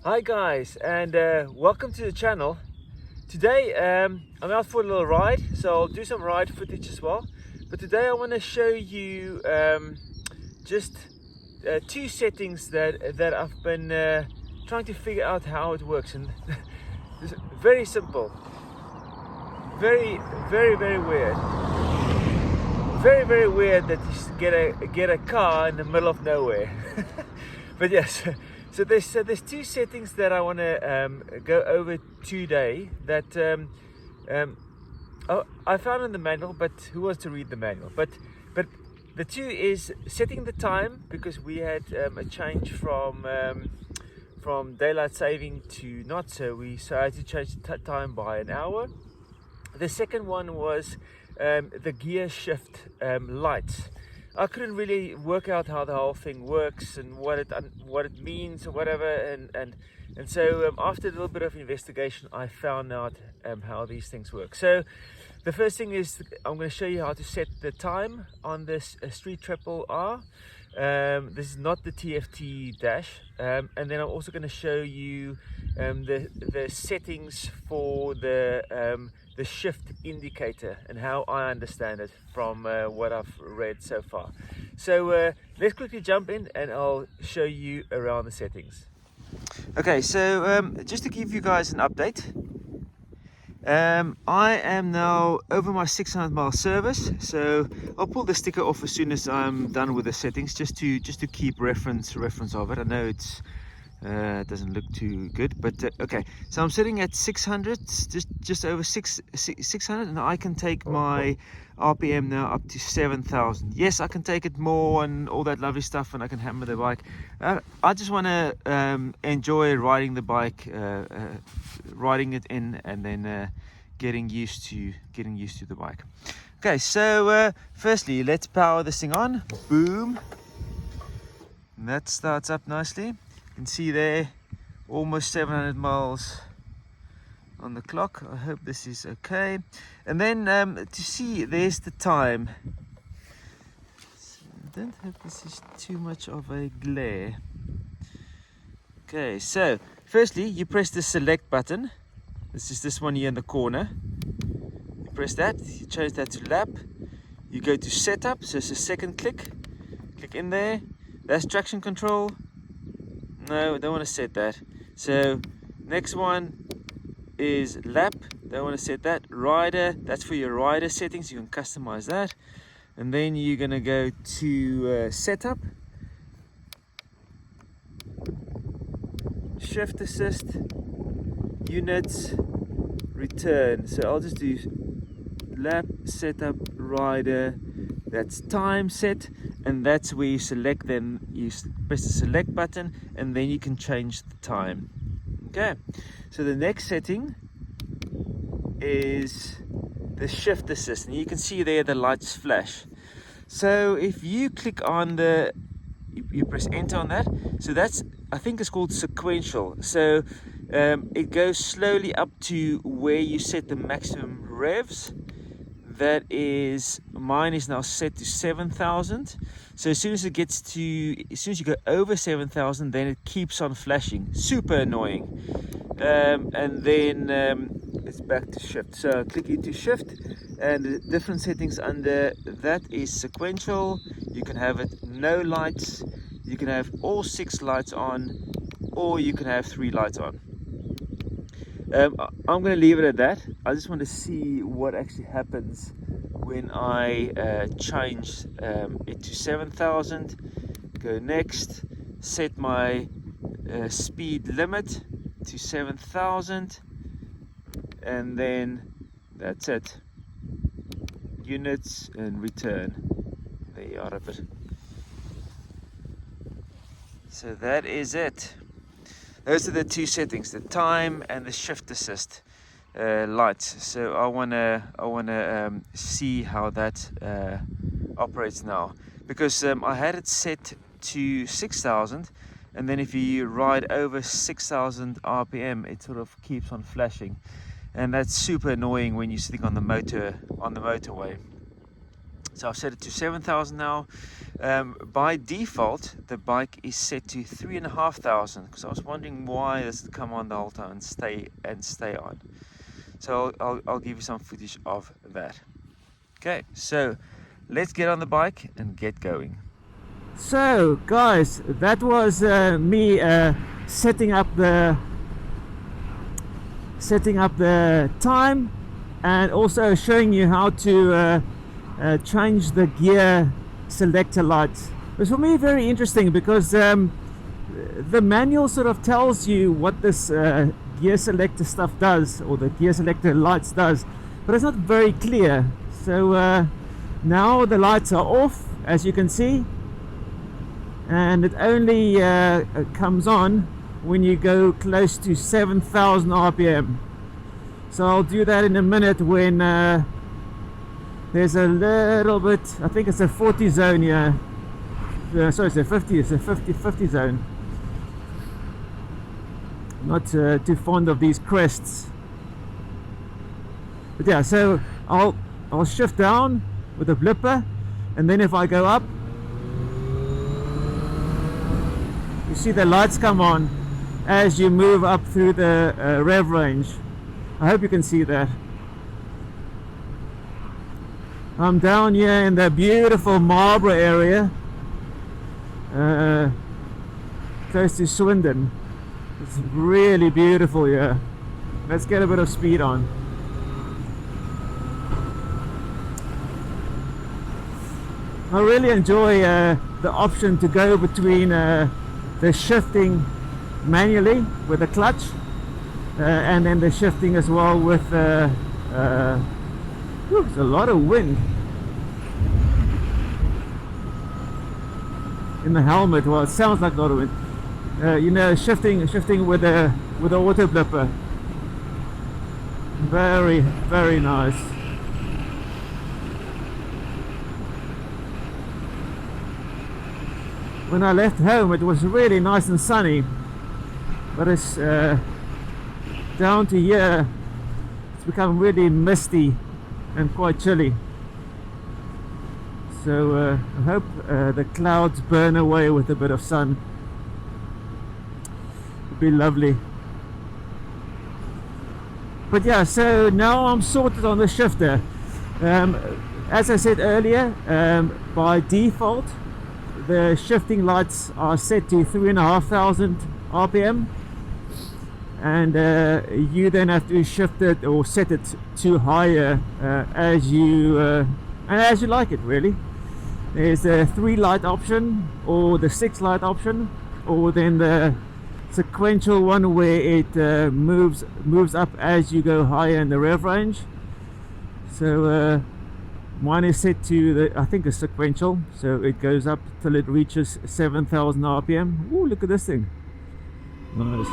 Hi guys, and welcome to the channel. Today I'm out for a little ride, so I'll do some ride footage as well. But today I want to show you just two settings that I've been trying to figure out how it works, and it's very simple, very weird. Very weird that you get a car in the middle of nowhere. But yes. So there's two settings that I want to go over today that I found in the manual, but who wants to read the manual? But the two is setting the time, because we had a change from daylight saving to not, so I had to change the time by an hour. The second one was the gear shift lights. I couldn't really work out how the whole thing works and what it means or whatever, and so after a little bit of investigation I found out how these things work. So the first thing is I'm going to show you how to set the time on this Street Triple R. This is not the TFT dash, and then I'm also going to show you the settings for the shift indicator and how I understand it from what I've read so far. So let's quickly jump in and I'll show you around the settings. Okay, so just to give you guys an update, I am now over my 600 mile service, so I'll pull the sticker off as soon as I'm done with the settings, just to keep reference of it. I know it's doesn't look too good, but okay, so I'm sitting at 600, just over 600, and I can take my RPM now up to 7,000. Yes, I can take it more and all that lovely stuff, and I can hammer the bike. I just want to enjoy riding the bike, riding it in, and then getting used to the bike. Okay, so firstly, let's power this thing on. Boom, and that starts up nicely. You can see there, almost 700 miles on the clock. I hope this is okay. And then to see, there's the time. So I don't hope this is too much of a glare. Okay, so firstly you press the select button. This is this one here in the corner. You press that, you change that to lap. You go to setup, so it's a second click in there. That's traction control. No, I don't want to set that. So next one is lap. Don't want to set that. Rider, that's for your rider settings. You can customize that. And then you're going to go to setup, shift assist, units, return. So I'll just do lap, setup, rider. That's time set, and that's where you select. Then you press the select button, and then you can change the time. Okay, so the next setting is the shift assist, and you can see there the lights flash. So if you click on you press enter on that, so that's, I think it's called sequential. So it goes slowly up to where you set the maximum revs. That is, mine is now set to 7,000. So as soon as you go over 7,000, then it keeps on flashing. Super annoying. And then it's back to shift. So click into shift, and the different settings under that is sequential. You can have it no lights, you can have all 6 lights on, or you can have 3 lights on. I'm going to leave it at that. I just want to see what actually happens when I change it to 7,000. Go next, set my speed limit to 7,000, and then that's it. Units and return. There you are, of it. So that is it. Those are the two settings, the time and the shift assist lights. So I wanna see how that operates now, because I had it set to 6,000, and then if you ride over 6,000 RPM, it sort of keeps on flashing, and that's super annoying when you're sitting on the motorway. So I've set it to 7,000 now. By default, the bike is set to 3,500 because I was wondering why does it come on the whole time and stay on. So I'll give you some footage of that. Okay, so let's get on the bike and get going. So guys, that was me setting up the time and also showing you how to change the gear selector lights. It was for me very interesting because the manual sort of tells you what this gear selector stuff does, or the gear selector lights does, but it's not very clear. So now the lights are off, as you can see, and it only comes on when you go close to 7,000 RPM. So I'll do that in a minute when there's a little bit, I think it's a 40 zone here. Sorry, it's a 50 zone. Not too fond of these crests. But yeah, so I'll shift down with a blipper, and then if I go up, you see the lights come on as you move up through the rev range. I hope you can see that. I'm down here in the beautiful Marlborough area, close to Swindon. It's really beautiful here. Let's get a bit of speed on. I really enjoy the option to go between the shifting manually with the clutch and then the shifting as well with there's a lot of wind in the helmet. Well, it sounds like a lot of wind. You know, shifting with the auto blipper. Very, very nice. When I left home, it was really nice and sunny, but it's down to here, it's become really misty and quite chilly. So I hope the clouds burn away with a bit of sun. It'd be lovely. But yeah, so now I'm sorted on the shifter. As I said earlier, by default the shifting lights are set to 3,500 RPM, and you then have to shift it or set it to higher as you like it, really. There's a 3 light option, or the 6 light option, or then the sequential one where it moves up as you go higher in the rev range. So mine is set to the, I think, a sequential, so it goes up till it reaches 7,000 RPM. Oh, look at this thing! Nice.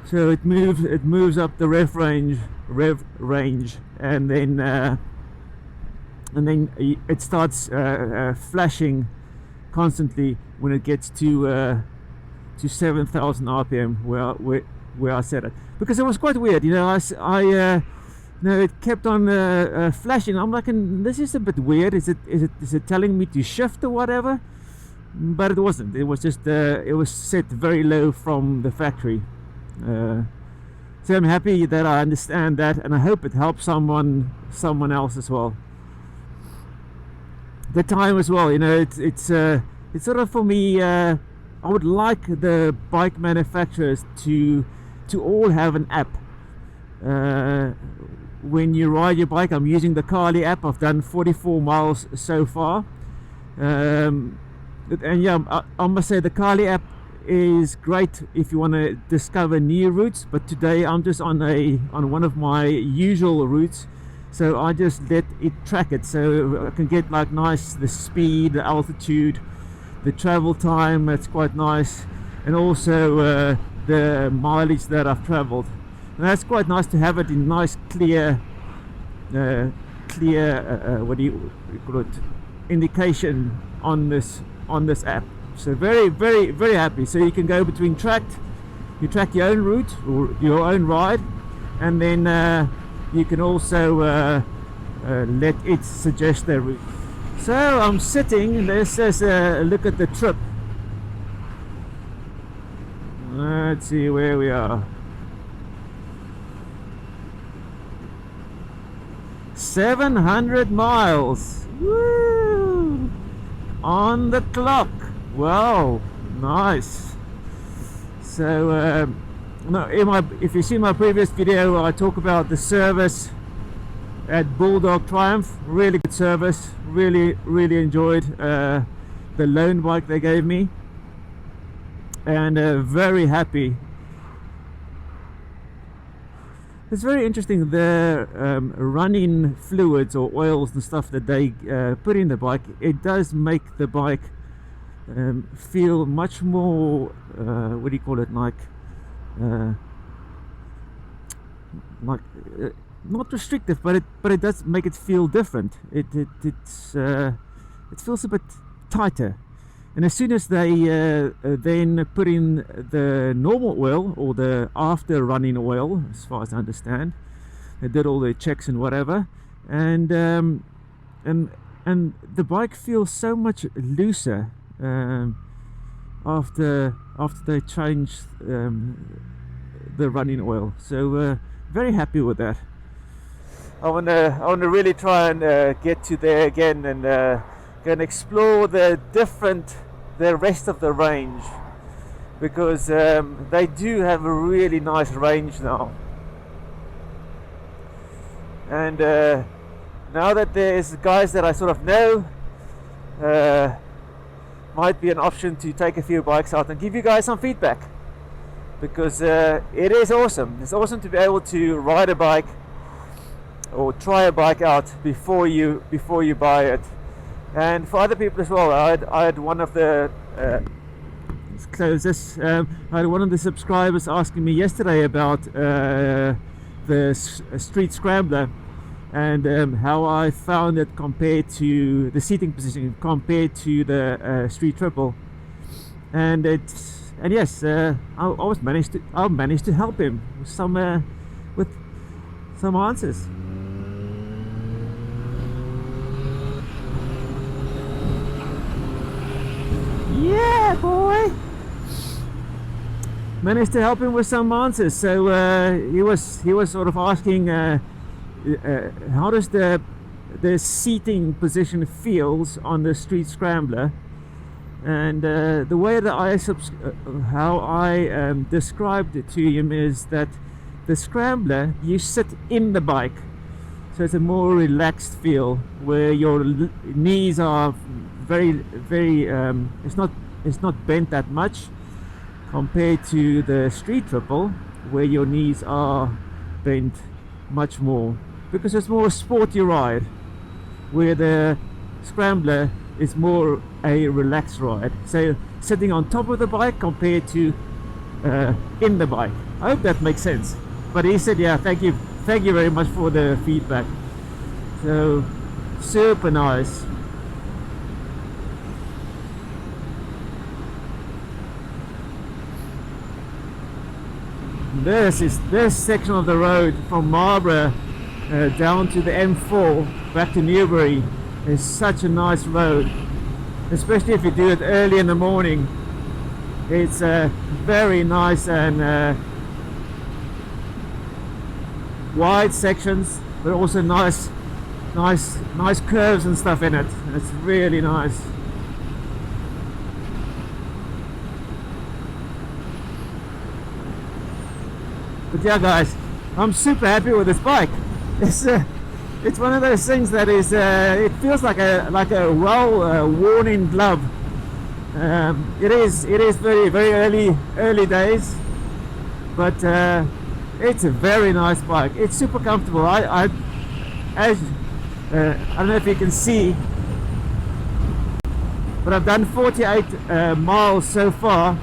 So it moves up the rev range, and then it starts flashing constantly when it gets to 7,000 RPM where I set it, because it was quite weird, you know. No, it kept on flashing. I'm like, this is a bit weird. Is it telling me to shift or whatever? But it wasn't. It was just it was set very low from the factory. So I'm happy that I understand that, and I hope it helps someone else as well. The time as well, you know, it's sort of, for me, I would like the bike manufacturers to all have an app. When you ride your bike, I'm using the Carly app. I've done 44 miles so far, and yeah, I must say the Carly app is great if you want to discover new routes. But today I'm just on one of my usual routes, so I just let it track it, so I can get like the speed, the altitude, the travel time. It's quite nice, and also the mileage that I've traveled. And that's quite nice to have it in nice clear what do you call it, indication on this app. So very, very, very happy. So you can go between you track your own route or your own ride, and then you can also let it suggest the route. So I'm sitting, let's just look at the trip. Let's see where we are. 700 miles. Woo! On the clock. Wow, nice. So no, if you see my previous video, I talk about the service at Bulldog Triumph. Really good service. Really enjoyed the loan bike they gave me, and very happy. It's very interesting, the running fluids or oils and stuff that they put in the bike. It does make the bike feel much more what do you call it, like not restrictive, but it does make it feel different. It feels a bit tighter. And as soon as they then put in the normal oil, or the after running oil, as far as I understand, they did all their checks and whatever, and the bike feels so much looser after they changed the running oil. So very happy with that. I wanna really try and get to there again and go and explore the rest of the range, because they do have a really nice range now. And now that there's guys that I sort of know, might be an option to take a few bikes out and give you guys some feedback, because it is awesome. It's awesome to be able to ride a bike or try a bike out before you buy it. And for other people as well, I had one of the let's close this. I had one of the subscribers asking me yesterday about the Street Scrambler, and how I found it compared to the seating position compared to the Street Triple. And yes, I managed to help him with some answers. Yeah, boy! Managed to help him with some answers. So he was sort of asking how does the seating position feels on the Street Scrambler, and the way that how I described it to him is that the Scrambler, you sit in the bike, so it's a more relaxed feel, where your knees are very it's not bent that much, compared to the Street Triple, where your knees are bent much more, because it's more a sporty ride, where the Scrambler is more a relaxed ride. So sitting on top of the bike compared to in the bike. I hope that makes sense. But he said, yeah, thank you very much for the feedback. So super nice. This section of the road from Marlborough down to the M4 back to Newbury is such a nice road, especially if you do it early in the morning. It's very nice and wide sections, but also nice curves and stuff in it. It's really nice. But yeah, guys, I'm super happy with this bike. It's one of those things that is it feels like a well worn in glove. It is very early days, but it's a very nice bike. It's super comfortable. I don't know if you can see, but I've done 48 miles so far,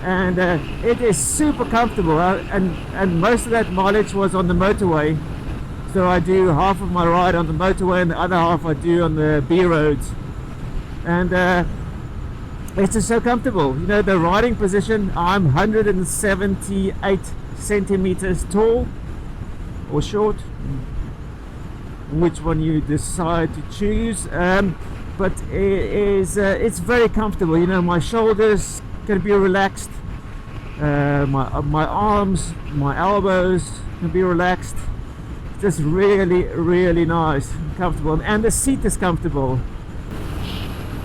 and it is super comfortable, and most of that mileage was on the motorway. So I do half of my ride on the motorway and the other half I do on the B roads, and it's just so comfortable. You know, the riding position, I'm 178 centimeters tall or short, which one you decide to choose, but it's very comfortable. You know, my shoulders can be relaxed, my arms, my elbows can be relaxed. Just really nice, comfortable, and the seat is comfortable.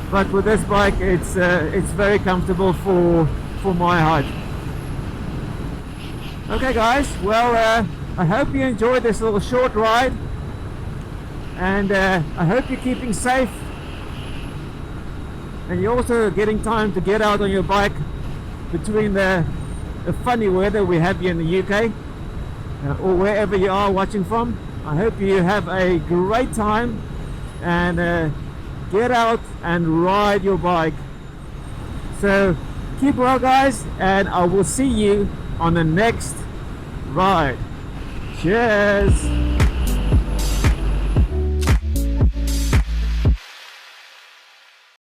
But with this bike, it's very comfortable for my height. Okay guys, well, I hope you enjoyed this little short ride, and I hope you're keeping safe, and you're also getting time to get out on your bike between the funny weather we have here in the UK, or wherever you are watching from. I hope you have a great time, and get out and ride your bike. So keep well guys, and I will see you on the next ride. Cheers.